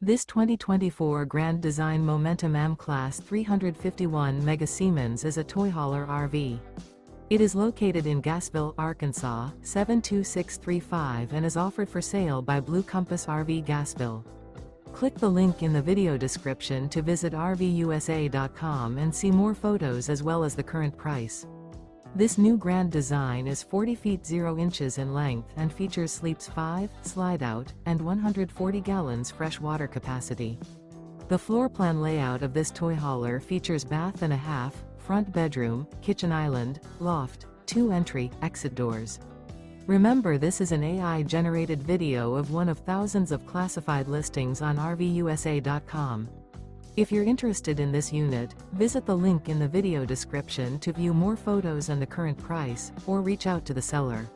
This 2024 Grand Design Momentum AM Class 351 Mega Siemens is a toy hauler RV. It is located in Gassville, Arkansas, 72635 and is offered for sale by Blue Compass RV Gassville. Click the link in the video description to visit RVUSA.com and see more photos as well as the current price. This new grand design is 40 feet 0 inches in length and features sleeps 5, Slideout, and 140 gallons fresh water capacity. The floor plan layout of this toy hauler features bath and a half, front bedroom, kitchen island, loft, 2 entry, exit doors. Remember, this is an AI-generated video of one of thousands of classified listings on RVUSA.com. If you're interested in this unit, visit the link in the video description to view more photos and the current price, or reach out to the seller.